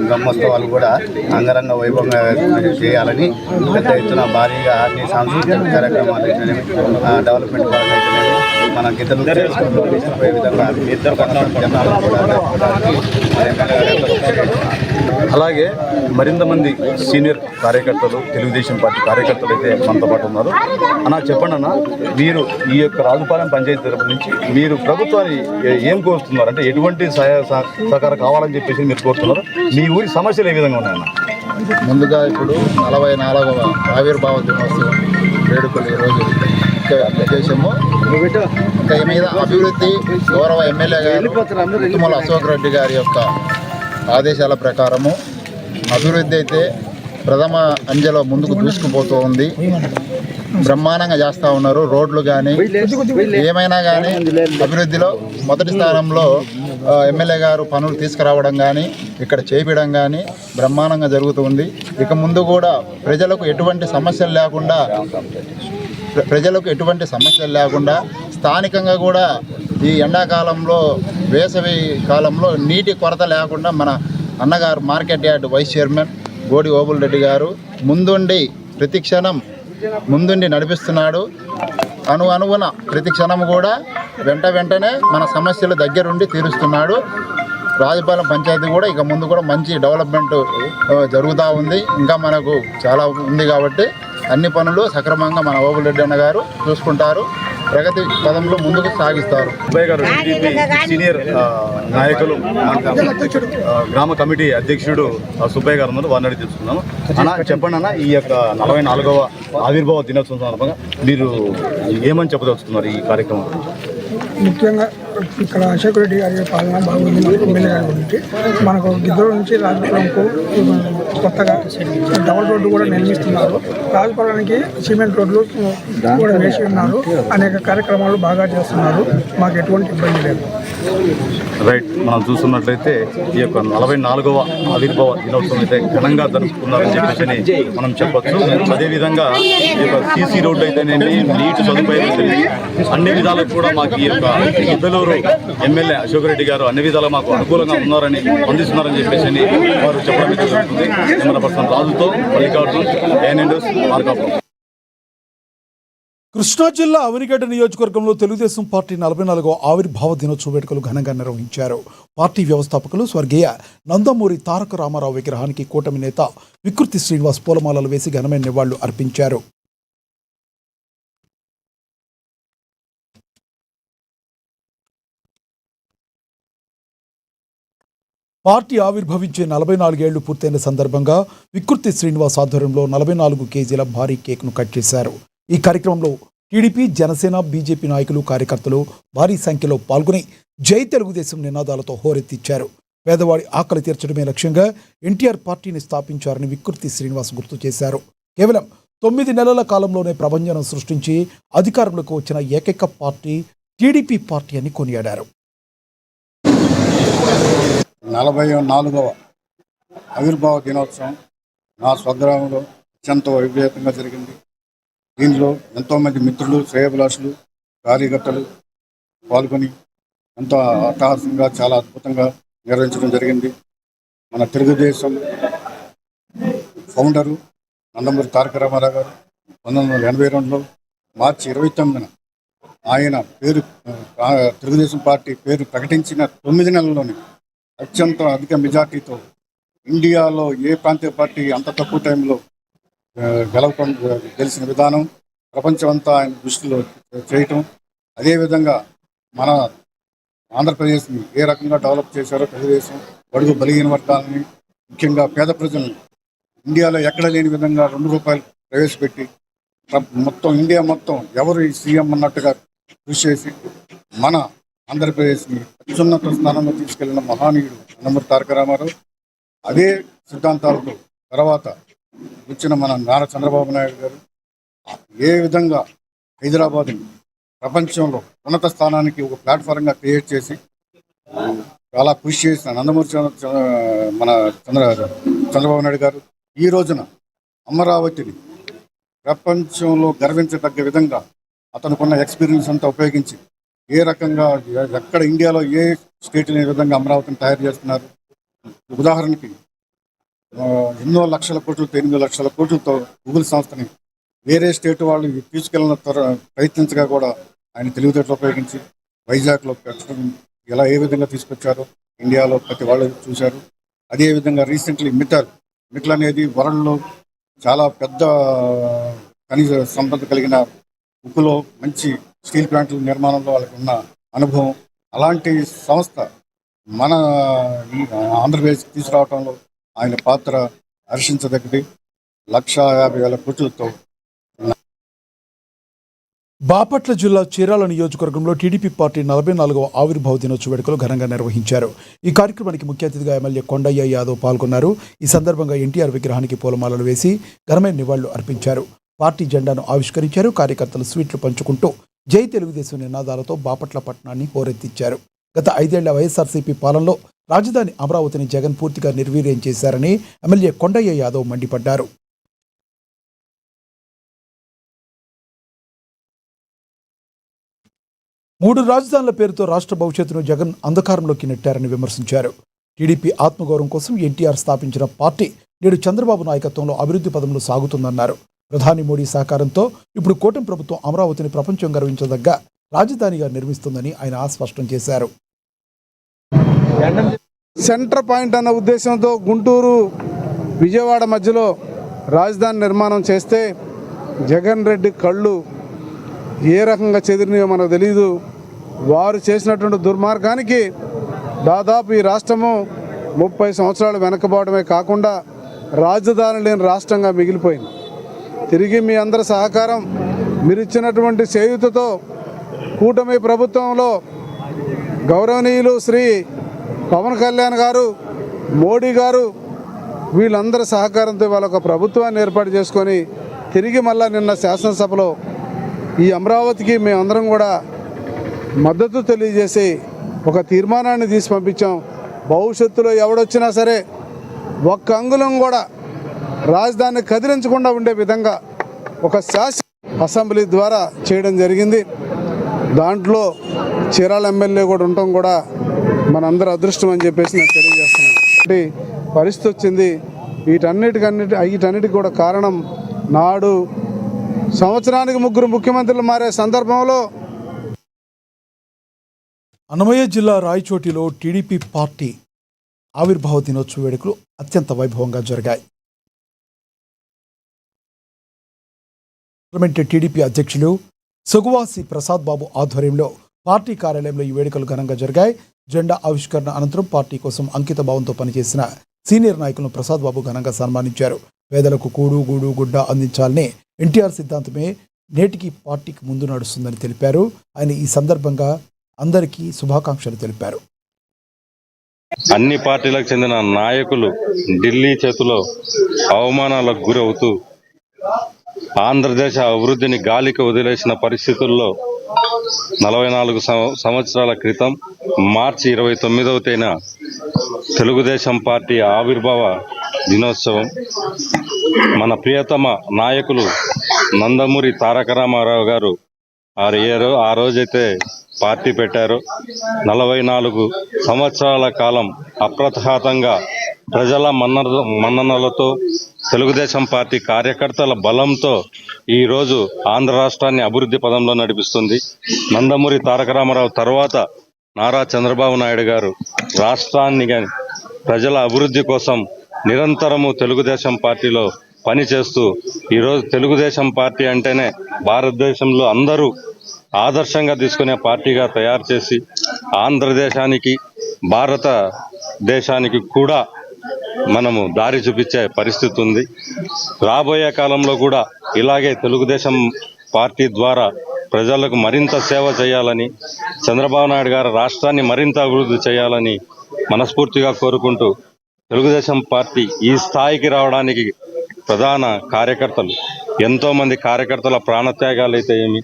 Speaker 9: బ్రహ్మోత్సవాలు కూడా అంగరంగ వైభవంగా చేయాలని పెద్ద ఎత్తున భారీగా అన్ని సాంస్కృతిక కార్యక్రమాలు అయితేనేవి, డెవలప్మెంట్ పరంగా అయితేనేవి మన గిద్దలూరు తీసుకుపోయే విధంగా
Speaker 8: అలాగే మరింత మంది సీనియర్ కార్యకర్తలు తెలుగుదేశం పార్టీ కార్యకర్తలు అయితే మనతో పాటు ఉన్నారు. అన్న చెప్పండి అన్న, మీరు ఈ యొక్క రాజుపాలెం పంచాయతీ తరపు నుంచి మీరు ప్రభుత్వాన్ని ఏం కోరుతున్నారు, అంటే ఎటువంటి సహకారం కావాలని చెప్పేసి మీరు కోరుతున్నారు? మీ ఊరి సమస్యలు ఏ విధంగా ఉన్నాయన్న?
Speaker 9: ముందుగా ఇప్పుడు 44వ ఆవిర్భావ దినోత్సవం వేడుకలు ఈరోజు ఉద్దేశము మీద అభివృద్ధి గౌరవ ఎమ్మెల్యే గారు ముత్తుముల అశోక్ రెడ్డి గారి యొక్క ఆదేశాల ప్రకారము అభివృద్ధి అయితే ప్రథమ అంచెలో ముందుకు దూసుకుపోతూ ఉంది. బ్రహ్మాండంగా చేస్తూ ఉన్నారు. రోడ్లు కానీ ఏమైనా కానీ అభివృద్ధిలో మొదటి స్థానంలో ఎమ్మెల్యే గారు పనులు తీసుకురావడం కానీ ఇక్కడ చేపించడం కానీ బ్రహ్మాండంగా జరుగుతుంది. ఇక ముందు కూడా ప్రజలకు ఎటువంటి సమస్యలు లేకుండా స్థానికంగా కూడా ఈ ఎండాకాలంలో వేసవి కాలంలో నీటి కొరత లేకుండా మన అన్నగారు market yard vice chairman Godi Obul Reddy garu ముందుండి
Speaker 2: ప్రతి క్షణం ముందుండి నడిపిస్తున్నాడు. అణువున ప్రతి క్షణం కూడా వెంటనే మన సమస్యలు దగ్గరుండి తీరుస్తున్నాడు. రాజపాలెం పంచాయతీ కూడా ఇక ముందు కూడా మంచి డెవలప్మెంట్ జరుగుతూ ఉంది. ఇంకా మనకు చాలా ఉంది కాబట్టి అన్ని పనులు సక్రమంగా మన ఓబులరెడ్డి అన్న గారు చూసుకుంటారు. ప్రగతి పదంలో ముందుకు సాగిస్తారు.
Speaker 8: సుబ్బయ్య గారు టీడీపీ సీనియర్ నాయకులు గ్రామ కమిటీ అధ్యక్షుడు సుబ్బయ్య గారు ఉన్నారు. వారిని అడిగి తెలుసుకున్నాము. అన్న చెప్పండి అన్న, ఈ యొక్క 44వ ఆవిర్భావ దినోత్సవం సందర్భంగా మీరు ఏమని చెప్పదలుచుకున్నారు ఈ కార్యక్రమం?
Speaker 10: ముఖ్యంగా ఇక్కడ అశోక్ రెడ్డి గారి పాలన బాగుంది. మనకు ఎమ్మెల్యే గారి గురించి మనకు గిద్దరు నుంచి రాజపాలెంకు కొత్తగా డబల్ రోడ్డు కూడా నిర్మిస్తున్నారు. రాజపాలెంకి సిమెంట్ రోడ్లు కూడా వేసి ఉన్నారు. అనేక కార్యక్రమాలు బాగా చేస్తున్నారు. మాకు ఎటువంటి ఇబ్బంది లేదు.
Speaker 8: రైట్, మనం చూస్తున్నట్లయితే ఈ యొక్క 44వ ఆవిర్భావ దినోత్సవం అయితే ఘనంగా జరుపుకున్నారని చెప్పేసి మనం చెప్పొచ్చు. అదేవిధంగా ఈ యొక్క సీసీ రోడ్డు అయితేనేమి, నీటి సదుపాయం అయితేనేమి అన్ని విధాలకు కూడా మాకు ఈ యొక్క పెద్దలూరు ఎమ్మెల్యే అశోక్ రెడ్డి గారు అన్ని విధాలుగా మాకు అనుకూలంగా ఉన్నారని అందిస్తున్నారని చెప్పేసి వారు చెప్పడం జరుగుతుంది. కెమెరా పర్సన్ రాజుతో మల్లికార్జున్, ANN న్యూస్, మార్కాపురం.
Speaker 1: కృష్ణా జిల్లా అవనిగడ్డ నియోజకవర్గంలో తెలుగుదేశం పార్టీ 44వ ఆవిర్భావ దినోత్సవ వేడుకలు ఘనంగా నిర్వహించారు. పార్టీ వ్యవస్థాపకులు స్వర్గీయ నందమూరి తారక రామారావు విగ్రహానికి కూటమి నేత వికృతి శ్రీనివాస్ పూలమాలలు వేసి ఘనమైన నివాళులు అర్పించారు. పార్టీ ఆవిర్భవించే 44 ఏళ్లు పూర్తయిన సందర్భంగా వికృతి శ్రీనివాస్ ఆధ్వర్యంలో 44 కేజీల భారీ కేక్ను కట్ చేశారు. ఈ కార్యక్రమంలో టీడీపీ, జనసేన, బీజేపీ నాయకులు, కార్యకర్తలు భారీ సంఖ్యలో పాల్గొని జై తెలుగుదేశం నినాదాలతో హోరెత్తిచ్చారు. పేదవాడి ఆకలి తీర్చడమే లక్ష్యంగా ఎన్టీఆర్ పార్టీని స్థాపించారని వికృతి శ్రీనివాస్ గుర్తు చేశారు. కేవలం 9 నెలల కాలంలోనే ప్రభంజనం సృష్టించి అధికారంలోకి వచ్చిన ఏకైక పార్టీ టీడీపీ పార్టీ అని కొనియాడారు.
Speaker 11: 44వ ఆవిర్భావ దినోత్సవం నా స్వగ్రామంలో అత్యంత వైభవంగా జరిగింది. దీనిలో ఎంతోమంది మిత్రులు, శ్రేయోభిలాషులు, కార్యకర్తలు పాల్గొని ఎంతో అట్టహాసంగా చాలా అద్భుతంగా నిర్వహించడం జరిగింది. మన తెలుగుదేశం ఫౌండరు నందమూరి తారక రామారావు గారు 1982లో మార్చి 29న ఆయన తెలుగుదేశం పార్టీ పేరు ప్రకటించిన 9 నెలల్లోనే అత్యంత అధిక మెజార్టీతో ఇండియాలో ఏ ప్రాంతీయ పార్టీ అంత తక్కువ టైంలో గెలిచిన విధానం ప్రపంచమంతా ఆయన దృష్టిలో చేయటం, అదేవిధంగా మన ఆంధ్రప్రదేశ్ని ఏ రకంగా డెవలప్ చేశారో తెలుగుదేశం బడుగు బలహీన వర్గాలని, ముఖ్యంగా పేద ప్రజలను ఇండియాలో ఎక్కడ లేని విధంగా ₹2 ప్రవేశపెట్టి మొత్తం ఇండియా మొత్తం ఎవరు ఈ సీఎం అన్నట్టుగా కృషి చేసి మన ఆంధ్రప్రదేశ్ని అత్యున్నత స్థానంలో తీసుకెళ్లిన మహానీయుడు నందమూరి తారక రామారావు. అదే సిద్ధాంతాలతో తర్వాత వచ్చిన మన నారా చంద్రబాబు నాయుడు గారు ఏ విధంగా హైదరాబాద్ని ప్రపంచంలో ఉన్నత స్థానానికి ఒక ప్లాట్ఫారంగా క్రియేట్ చేసి చాలా కృషి చేసిన నందమూరి మన చంద్రబాబు నాయుడు గారు ఈ రోజున అమరావతిని ప్రపంచంలో గర్వించదగ్గ విధంగా అతనుకున్న ఎక్స్పీరియన్స్ అంతా ఉపయోగించి ఏ రకంగా ఎక్కడ ఇండియాలో ఏ స్టేట్ లేని విధంగా అమరావతిని తయారు చేస్తున్నారు. ఉదాహరణకి ఎన్నో లక్షల కోట్లతో 8 లక్షల కోట్లతో గూగుల్ సంస్థని వేరే స్టేట్ వాళ్ళు తీసుకెళ్ళిన ప్రయత్నించగా కూడా ఆయన తెలివితేటలు ఉపయోగించి వైజాగ్లో పెట్టడం ఎలా ఏ విధంగా తీసుకొచ్చారో ఇండియాలో ప్రతి వాళ్ళు చూశారు. అదేవిధంగా రీసెంట్లీ మిట్టల్ అనేది వరల్డ్లో చాలా పెద్ద ఖనిజ సంపద కలిగిన ఉక్కులో మంచి స్టీల్ ప్లాంట్ల నిర్మాణంలో వాళ్ళకి ఉన్న అనుభవం, అలాంటి సంస్థ మన ఆంధ్రప్రదేశ్కి తీసుకురావడంలో ఆయన పాత్ర హర్షించదగ్గది. 1,50,000 కోట్లతో
Speaker 1: బాపట్ల జిల్లా చీరాల నియోజకవర్గంలో టీడీపీ పార్టీ 44వ ఆవిర్భావ దినోత్సవ వేడుకలు ఘనంగా నిర్వహించారు. ఈ కార్యక్రమానికి ముఖ్య అతిథిగా ఎమ్మెల్యే కొండయ్య యాదవ్ పాల్గొన్నారు. ఈ సందర్భంగా ఎన్టీఆర్ విగ్రహానికి పూలమాలలు వేసి ఘనమైన నివాళులు అర్పించారు. పార్టీ జెండాను ఆవిష్కరించారు. కార్యకర్తలు స్వీట్లు పంచుకుంటూ జై తెలుగుదేశం నినాదాలతో బాపట్ల పట్టణాన్ని హోరెత్తిచ్చారు. గత 5 ఏళ్ల వైఎస్ఆర్సీపీ పాలనలో రాజధాని అమరావతిని జగన్ పూర్తిగా నిర్వీర్యం చేశారని ఎమ్మెల్యే కొండయ్య యాదవ్ మండిపడ్డారు. మూడు రాజధానుల పేరుతో రాష్ట్ర భవిష్యత్తును జగన్ అంధకారంలోకి నెట్టారని విమర్శించారు. టీడీపీ ఆత్మగౌరవం కోసం ఎన్టీఆర్ స్థాపించిన పార్టీ నేడు చంద్రబాబు నాయకత్వంలో అభివృద్ధి పదంలో సాగుతుందన్నారు. ప్రధాని మోడీ సహకారంతో ఇప్పుడు కూటమి ప్రభుత్వం అమరావతిని ప్రపంచం గర్వించదగ్గ రాజధానిగా నిర్మిస్తుందని ఆయన స్పష్టం చేశారు.
Speaker 7: సెంటర్ పాయింట్ అన్న ఉద్దేశంతో గుంటూరు విజయవాడ మధ్యలో రాజధాని నిర్మాణం చేస్తే జగన్ రెడ్డి కళ్ళు ఏ రకంగా చెదిరినాయో మనకు తెలియదు. వారు చేసినటువంటి దుర్మార్గానికి దాదాపు ఈ రాష్ట్రము 30 సంవత్సరాలు వెనకబడమే కాకుండా రాజధాని లేని రాష్ట్రంగా మిగిలిపోయింది. తిరిగి మీ అందరి సహకారం, మీరు ఇచ్చినటువంటి చేయూతతో కూటమి ప్రభుత్వంలో గౌరవనీయులు శ్రీ పవన్ కళ్యాణ్ గారు, మోడీ గారు వీళ్ళందరి సహకారంతో వాళ్ళ ఒక ప్రభుత్వాన్ని ఏర్పాటు చేసుకొని తిరిగి మళ్ళా నిన్న శాసనసభలో ఈ అమరావతికి మేమందరం కూడా మద్దతు తెలియజేసి ఒక తీర్మానాన్ని తీసి పంపించాం. భవిష్యత్తులో ఎవడొచ్చినా సరే ఒక్క అంగుళం కూడా రాజధానిని కదిలించకుండా ఉండే విధంగా ఒక శాసన అసెంబ్లీ ద్వారా చేయడం జరిగింది. దాంట్లో చీరాల ఎమ్మెల్యే కూడా ఉండటం కూడా మనందరూ అదృష్టం అని చెప్పేసి నేను తెలియజేస్తున్నాను. పరిస్థితి వచ్చింది. వీటన్నిటికి కూడా కారణం నాడు సంవత్సరానికి 3 ముఖ్యమంత్రులు మారే సందర్భంలో
Speaker 1: అన్నమయ్య జిల్లా రాయచోటిలో టీడీపీ పార్టీ ఆవిర్భావ దినోత్సవ వేడుకలు అత్యంత వైభవంగా జరిగాయి. పార్లమెంటు టీడీపీ అధ్యక్షులు సుగువాసి ప్రసాద్ బాబు ఆధ్వర్యంలో పార్టీ కార్యాలయంలో ఈ వేడుకలు ఘనంగా జరిగాయి. జెండా ఆవిష్కరణ అనంతరం పార్టీ కోసం అంకిత భావంతో పనిచేసిన సీనియర్ నాయకులను ప్రసాద్ బాబు ఘనంగా సన్మానించారు. పేదలకు కూడు గూడు గుడ్డ అందించాలనే ఎన్టీఆర్ సిద్ధాంతమే నేటికి పార్టీకి ముందు నడుస్తుందని తెలిపారు. ఆయన ఈ సందర్భంగా అందరికీ శుభాకాంక్షలు తెలిపారు.
Speaker 12: అన్ని పార్టీలకు చెందిన నాయకులు ఢిల్లీ చేతిలో అవమానాలకు గురవుతూ ఆంధ్రదేశ అభివృద్ధిని గాలికి వదిలేసిన పరిస్థితుల్లో 44 సంవత్సరాల క్రితం మార్చి 29వ తేదీన తెలుగుదేశం పార్టీ ఆవిర్భావ దినోత్సవం మన ప్రియతమ నాయకులు నందమూరి తారక రామారావు గారు ఆ రోజైతే పార్టీ పెట్టారు. 44 సంవత్సరాల కాలం అప్రతిహతంగా ప్రజల మన్ననలతో తెలుగుదేశం పార్టీ కార్యకర్తల బలంతో ఈరోజు ఆంధ్ర రాష్ట్రాన్ని అభివృద్ధి పదంలో నడిపిస్తుంది. నందమూరి తారక రామారావు తర్వాత నారా చంద్రబాబు నాయుడు గారు రాష్ట్రాన్ని ప్రజల అభివృద్ధి కోసం నిరంతరము తెలుగుదేశం పార్టీలో పనిచేస్తూ ఈరోజు తెలుగుదేశం పార్టీ అంటేనే భారతదేశంలో అందరూ ఆదర్శంగా తీసుకునే పార్టీగా తయారు చేసి ఆంధ్రదేశానికి భారతదేశానికి కూడా మనము దారి చూపించే పరిస్థితి ఉంది. రాబోయే కాలంలో కూడా ఇలాగే తెలుగుదేశం పార్టీ ద్వారా ప్రజలకు మరింత సేవ చేయాలని, చంద్రబాబు నాయుడు గారు రాష్ట్రాన్ని మరింత అభివృద్ధి చేయాలని మనస్ఫూర్తిగా కోరుకుంటూ తెలుగుదేశం పార్టీ ఈ స్థాయికి రావడానికి ప్రధాన కార్యకర్తలు, ఎంతోమంది కార్యకర్తల ప్రాణత్యాగాలు అయితే ఏమి,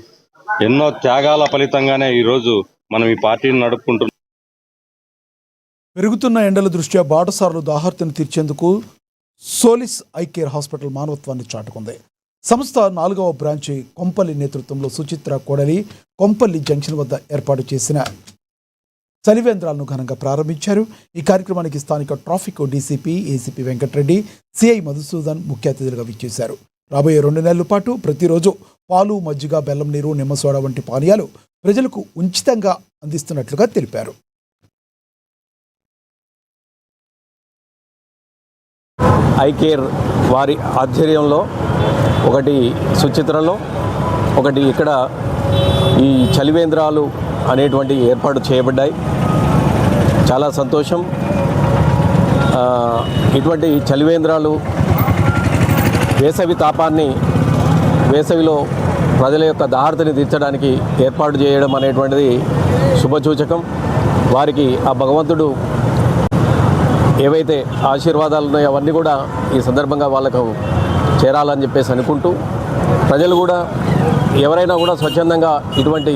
Speaker 12: ఎన్నో త్యాగాల ఫలితంగానే ఈరోజు మనం ఈ పార్టీని నడుపుకుంటున్నాం.
Speaker 1: పెరుగుతున్న ఎండల దృష్ట్యా బాటసారులు దాహార్తిని తీర్చేందుకు సోలిస్ ఐ కేర్ హాస్పిటల్ మానవత్వాన్ని చాటుకుంది. సంస్థ 4వ బ్రాంచి కొంపల్లి నేతృత్వంలో సుచిత్ర కోడలి కొంపల్లి జంక్షన్ వద్ద ఏర్పాటు చేసిన చలివేంద్రాలను ఘనంగా ప్రారంభించారు. ఈ కార్యక్రమానికి స్థానిక traffic DCP ACP Venkatareddy, CI Madhusudan ముఖ్య అతిథులుగా విచ్చేశారు. రాబోయే 2 నెలల పాటు ప్రతిరోజు పాలు, మజ్జిగ, బెల్లం నీరు, నిమ్మసోడా వంటి పానీయాలు ప్రజలకు ఉచితంగా అందిస్తున్నట్లుగా తెలిపారు.
Speaker 13: ఐ కేర్ వారి ఆధ్వర్యంలో ఒకటి సుచిత్రలో, ఒకటి ఇక్కడ ఈ చలివేంద్రాలు అనేటువంటి ఏర్పాటు చేయబడ్డాయి. చాలా సంతోషం. ఇటువంటి చలివేంద్రాలు వేసవి తాపాన్ని, వేసవిలో ప్రజల యొక్క దాహార్తిని తీర్చడానికి ఏర్పాటు చేయడం అనేటువంటిది శుభసూచకం. వారికి ఆ భగవంతుడు ఏవైతే ఆశీర్వాదాలు ఉన్నాయో అవన్నీ కూడా ఈ సందర్భంగా వాళ్ళకు చేరాలని చెప్పేసి అనుకుంటూ, ప్రజలు కూడా ఎవరైనా కూడా స్వచ్ఛందంగా ఇటువంటి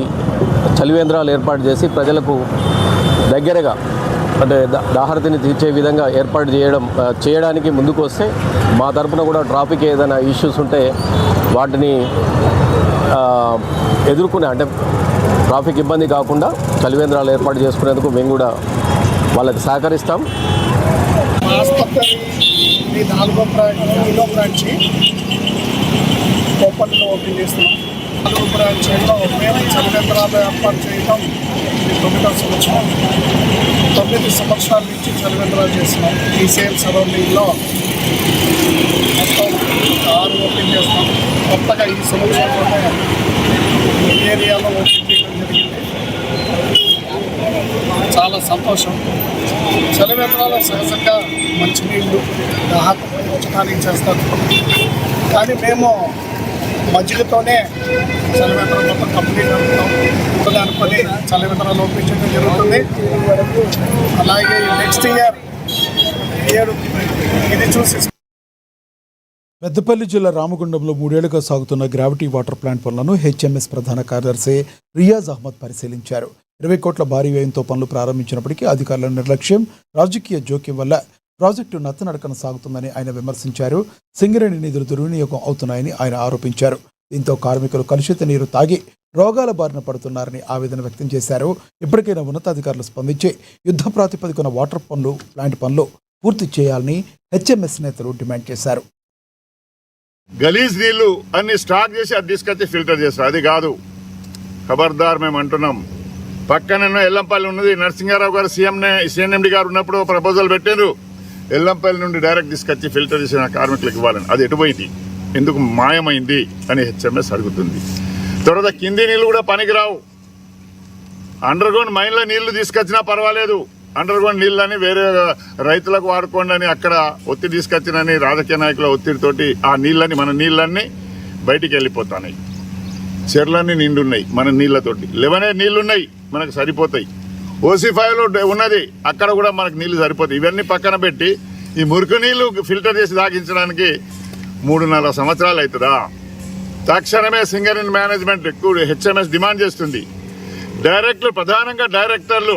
Speaker 13: చలివేంద్రాలు ఏర్పాటు చేసి ప్రజలకు దగ్గరగా అంటే దాహార్తిని తీర్చే విధంగా ఏర్పాటు చేయడానికి ముందుకు వస్తే మా తరపున కూడా ట్రాఫిక్ ఏదైనా ఇష్యూస్ ఉంటే వాటిని ఎదుర్కొనే, అంటే ట్రాఫిక్ ఇబ్బంది కాకుండా చలివేంద్రాలు ఏర్పాటు చేసుకునేందుకు మేము కూడా వాళ్ళకి సహకరిస్తాం.
Speaker 10: ఆసుపత్రి 4వ బ్రాంచి కోపల్లిలో ఓపెన్ చేస్తున్నాం. 4 బ్రాంచ్లో మేము చలివేంద్రాలు ఏర్పాటు చేయడం ఇది 9వ సంవత్సరం. 9 సంవత్సరాల నుంచి చలివేంద్రాలు చేస్తున్నాం. ఈ సేమ్ సరౌండింగ్లో మొత్తం 6 ఓపెన్ చేస్తాం. కొత్తగా ఈ సంవత్సరంలోనే ఏరియాలో ఓపెన్ చేయడం జరిగింది. చాలా సంతోషం. చలివేంద్రాలు సహజంగా మంచినీళ్ళు దాహం ఉంచడానికి చేస్తారు, కానీ మేము మజ్జిగతోనే చలివేంద్రం మొత్తం కంప్లీట్ అనుకుని చలివేంద్రాలు ఓపెన్ చేయడం జరుగుతుంది. అలాగే నెక్స్ట్ ఇయర్ 7 ఇది చూసి
Speaker 1: పెద్దపల్లి జిల్లా రామగుండంలో 3 ఏళ్లుగా సాగుతున్న గ్రావిటీ వాటర్ ప్లాంట్ పనులను హెచ్ఎంఎస్ ప్రధాన కార్యదర్శి రియాజ్ అహ్మద్ పరిశీలించారు. 20 కోట్ల భారీ వ్యయంతో పనులు ప్రారంభించినప్పటికీ అధికారుల నిర్లక్ష్యం, రాజకీయ జోక్యం వల్ల ప్రాజెక్టు నత్తనడకన సాగుతుందని ఆయన విమర్శించారు. సింగరేణి నిధులు దుర్వినియోగం అవుతున్నాయని ఆయన ఆరోపించారు. దీంతో కార్మికులు కలుషిత నీరు తాగి రోగాల బారిన పడుతున్నారని ఆవేదన వ్యక్తం చేశారు. ఇప్పటికైనా ఉన్నతాధికారులు స్పందించి యుద్ధ ప్రాతిపదికన వాటర్ పనులు, ప్లాంట్ పనులు పూర్తి చేయాలని హెచ్ఎంఎస్ నేతలు డిమాండ్ చేశారు.
Speaker 14: గలీజ్ నీళ్లు అన్ని స్టాక్ చేసి అది తీసుకొచ్చి ఫిల్టర్ చేస్తారు. అది కాదు, ఖబర్దార్ మేము అంటున్నాం. పక్కన ఎల్లంపల్లి ఉన్నది, నరసింహారావు గారు సిఎన్ఎండి గారు ఉన్నప్పుడు ప్రపోజల్ పెట్టారు. ఎల్లంపల్లి నుండి డైరెక్ట్ తీసుకొచ్చి ఫిల్టర్ చేసిన కార్మికులకు ఇవ్వాలని. అది ఎటుపోయింది, ఎందుకు మాయమైంది అని హెచ్ఎంఎస్ అడుగుతుంది. తర్వాత కింది నీళ్లు కూడా పనికిరావు. అండర్ గ్రౌండ్ మైన్లో నీళ్లు తీసుకొచ్చినా పర్వాలేదు, అండర్ గ్రౌండ్ నీళ్ళని వేరే రైతులకు వాడుకోండి అని అక్కడ ఒత్తిడి తీసుకొచ్చినని రాజకీయ నాయకుల ఒత్తిడితోటి ఆ నీళ్ళని, మన నీళ్ళన్నీ బయటికి వెళ్ళిపోతున్నాయి. చెర్లన్నీ నిండున్నాయి మన నీళ్లతోటి. 11 నీళ్లున్నాయి, మనకు సరిపోతాయి. ఓసీ5లో ఉన్నది, అక్కడ కూడా మనకు నీళ్లు సరిపోతాయి. ఇవన్నీ పక్కన పెట్టి ఈ మురికి నీళ్లు ఫిల్టర్ చేసి తాగించడానికి 3.5 సంవత్సరాలు అవుతుందా? తక్షణమే సింగరేణి మేనేజ్మెంట్ ఎక్కువ హెచ్ఎంఎస్ డిమాండ్ చేస్తుంది. డైరెక్టర్లు, ప్రధానంగా డైరెక్టర్లు,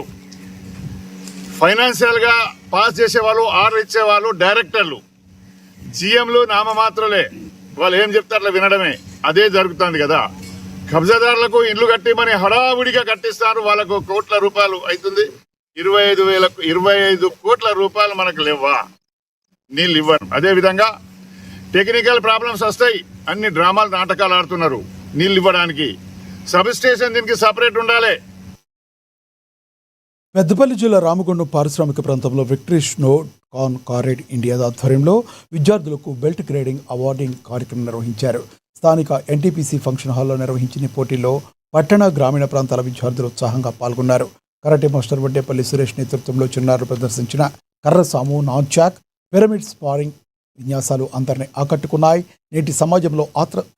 Speaker 14: ఫైనాన్షియల్గా పాస్ చేసేవాళ్ళు, ఆర్డర్ ఇచ్చేవాళ్ళు డైరెక్టర్లు, జిఎంలు నామమాత్రలే. వాళ్ళు ఏం చెప్తారో వినడమే. అదే జరుగుతుంది కదా. కబ్జాదారులకు ఇండ్లు కట్టిమని హడావుడిగా కట్టిస్తారు. వాళ్ళకు కోట్ల రూపాయలు అవుతుంది. 25 కోట్ల రూపాయలు మనకు లేవా? నీళ్ళు ఇవ్వరు. అదేవిధంగా టెక్నికల్ ప్రాబ్లమ్స్ వస్తాయి. అన్ని డ్రామాలు, నాటకాలు ఆడుతున్నారు నీళ్ళు ఇవ్వడానికి. సబ్ స్టేషన్ దీనికి సపరేట్ ఉండాలి.
Speaker 1: పెద్దపల్లి జిల్లా రామగుండం పారిశ్రామిక ప్రాంతంలో విక్టరీ స్నో కాన్ కారేడ్ ఇండియా ఆధ్వర్యంలో విద్యార్థులకు బెల్ట్ గ్రేడింగ్ అవార్డింగ్ కార్యక్రమం నిర్వహించారు. స్థానిక ఎన్టీపీసీ ఫంక్షన్ హాల్లో నిర్వహించిన పోటీలో పట్టణ, గ్రామీణ ప్రాంతాల విద్యార్థులు ఉత్సాహంగా పాల్గొన్నారు. కరాటే మాస్టర్ వడ్డేపల్లి సురేష్ నేతృత్వంలో చిన్నారులు ప్రదర్శించిన కర్రసాము, నాన్చాక్, పిరమిడ్ స్పారింగ్ విన్యాసాలు అందరినీ ఆకట్టుకున్నాయి. నేటి సమాజంలో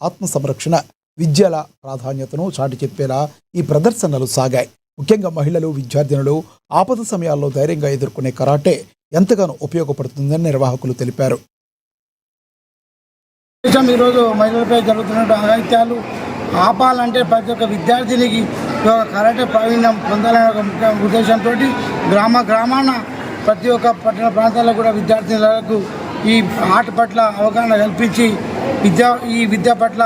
Speaker 1: ఆత్మ సంరక్షణ, విద్యల ప్రాధాన్యతను చాటి చెప్పేలా ఈ ప్రదర్శనలు సాగాయి. ముఖ్యంగా మహిళలు, విద్యార్థినులు ఆపద సమయాల్లో ధైర్యంగా ఎదుర్కొనే కరాటే ఎంతగానో ఉపయోగపడుతుందని నిర్వాహకులు తెలిపారు.
Speaker 10: ఈరోజు మహిళలపై జరుగుతున్న అఘాయిత్యాలు ఆపాలంటే ప్రతి ఒక్క విద్యార్థినికి కరాటే ప్రావీణ్యం పొందాలనే ఒక ముఖ్య ఉద్దేశంతో గ్రామాన ప్రతి ఒక్క పట్టణ ప్రాంతాల్లో కూడా విద్యార్థినులకు ఈ ఆట పట్ల అవగాహన కల్పించి ఈ విద్య పట్ల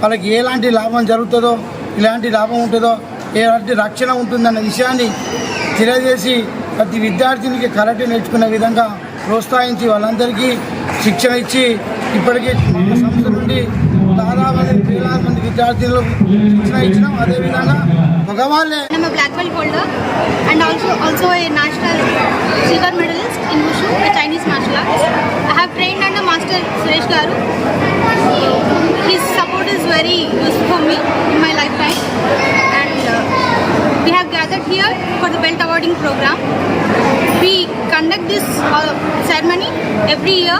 Speaker 10: వాళ్ళకి ఎలాంటి లాభం జరుగుతుందో, ఇలాంటి లాభం ఉంటుందో, ఎలాంటి రక్షణ ఉంటుందన్న విషయాన్ని తెలియజేసి ప్రతి విద్యార్థినికి కరాటే నేర్చుకునే విధంగా ప్రోత్సహించి వాళ్ళందరికీ శిక్షణ ఇచ్చి ఇప్పటికీ సంస్థ నుండి దాదాపు 3,000 మంది విద్యార్థులకు శిక్షణ ఇచ్చినాం. అదేవిధంగా మగవాళ్ళే.
Speaker 15: I'm a black belt holder and also a national silver medalist in Wushu, a Chinese martial arts. I have trained under Master Suresh Garu. His support is very useful for me in my lifetime, and we have gathered here for the belt awarding program. We conduct this ceremony every year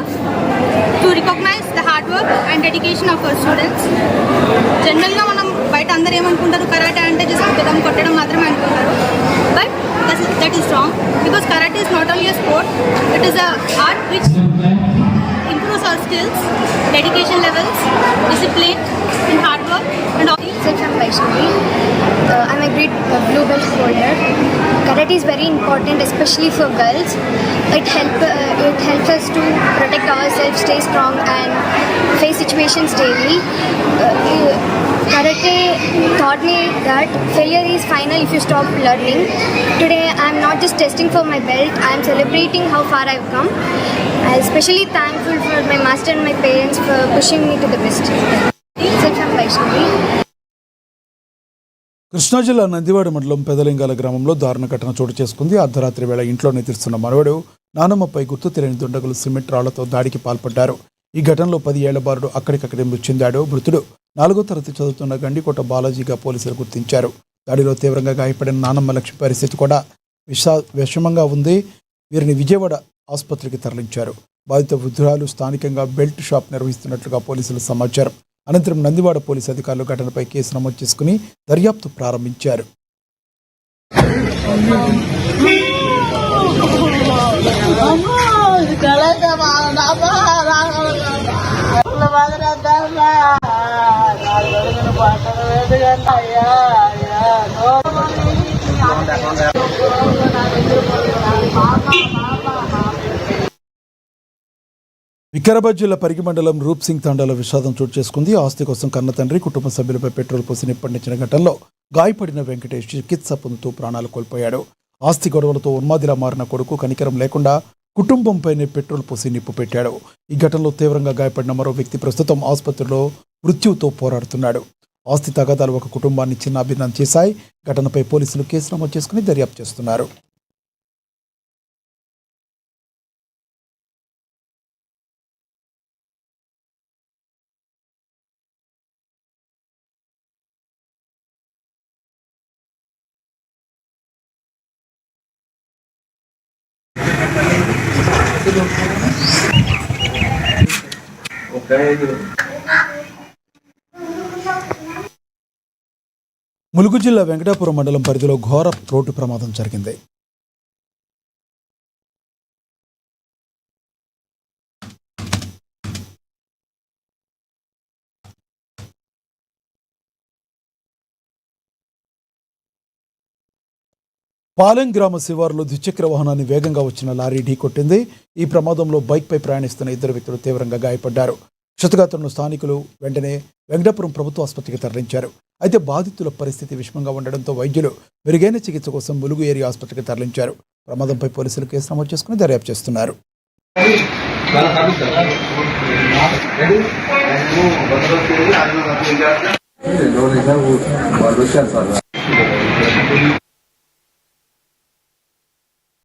Speaker 15: to recognize the hard work and dedication of our students. Generally, మనం బయట అందరూ ఏమనుకుంటారు, కరాటే అంటే జస్ట్ పెద్దం కొట్టడం మాత్రమే అనుకుంటారు. But that is wrong, because karate is not only a sport, it is a art which improves our skills, dedication levels, discipline and hard work and all.
Speaker 16: I'm Vaishnavi. I'm a great blue belt holder. Karate is very important, especially for girls. It helps us to protect ourselves, stay strong and face situations daily. Karate taught me that failure is final if you stop learning. Today I'm not just testing for my belt, I'm celebrating how far I've come. I'm especially thankful for my master and my parents for pushing me to the best. Myself, I'm Vaishnavi.
Speaker 1: Krishna జిల్లా నందివాడ మండలం పెదలింగాల గ్రామంలో దారుణ ఘటన చోటు చేసుకుంది. అర్ధరాత్రి వేళ ఇంట్లో నిద్రిస్తున్న మనవడు నానమ్మపై గుర్తు తెలియని దుండగులు సిమెంట్ రాళ్లతో దాడికి పాల్పడ్డారు. ఈ ఘటనలో 10 ఏళ్ల బాలుడు అక్కడికక్కడే మృతి చెందాడు. మృతుడు 4వ తరగతి చదువుతున్న గండికోట బాలాజీగా పోలీసులు గుర్తించారు. దాడిలో తీవ్రంగా గాయపడిన నానమ్మ లక్ష్మి పరిస్థితి కూడా విషమంగా ఉంది. వీరిని విజయవాడ ఆసుపత్రికి తరలించారు. బాధిత వృద్ధురాలు స్థానికంగా బెల్ట్ షాప్ నిర్వహిస్తున్నట్లుగా పోలీసులు సమాచారం. అనంతరం నందివాడ పోలీసు అధికారులు ఘటనపై కేసు నమోదు చేసుకుని దర్యాప్తు ప్రారంభించారు. వికారాబాద్ జిల్లా పరిగి మండలం రూప్ సింగ్ తండాలో విషాదం చోటు చేసుకుంది. ఆస్తి కోసం కన్న తండ్రి కుటుంబ సభ్యులపై పెట్రోల్ పోసి నిప్పండించిన ఘటనలో గాయపడిన వెంకటేష్ చికిత్స పొందుతూ ప్రాణాలు కోల్పోయాడు. ఆస్తి గొడవలతో ఉన్మాదిలా మారిన కొడుకు కనికరం లేకుండా కుటుంబంపైనే పెట్రోల్ పోసి నిప్పు పెట్టాడు. ఈ ఘటనలో తీవ్రంగా గాయపడిన మరో వ్యక్తి ప్రస్తుతం ఆసుపత్రిలో మృత్యువుతో పోరాడుతున్నాడు. ఆస్తి తగాదాలు ఒక కుటుంబాన్ని చిన్నాభిన్నం చేశాయి. ఘటనపై పోలీసులు కేసు నమోదు చేసుకుని దర్యాప్తు చేస్తున్నారు. ములుగు జిల్లా వెంకటాపురం మండలం పరిధిలో ఘోర రోడ్డు ప్రమాదం జరిగింది. పాలెం గ్రామ శివారులో ద్విచక్ర వాహనాన్ని వేగంగా వచ్చిన లారీ ఢీకొట్టింది. ఈ ప్రమాదంలో బైక్పై ప్రయాణిస్తున్న 2 వ్యక్తులు తీవ్రంగా గాయపడ్డారు. క్షతగాత్రులను స్థానికులు వెంటనే వెంకటాపురం ప్రభుత్వ ఆసుపత్రికి తరలించారు. అయితే బాధితుల పరిస్థితి విషమంగా ఉండడంతో వైద్యులు మెరుగైన చికిత్స కోసం ములుగు ఏరియా ఆసుపత్రికి తరలించారు. ప్రమాదంపై పోలీసులు కేసు నమోదు చేసుకుని దర్యాప్తు చేస్తున్నారు.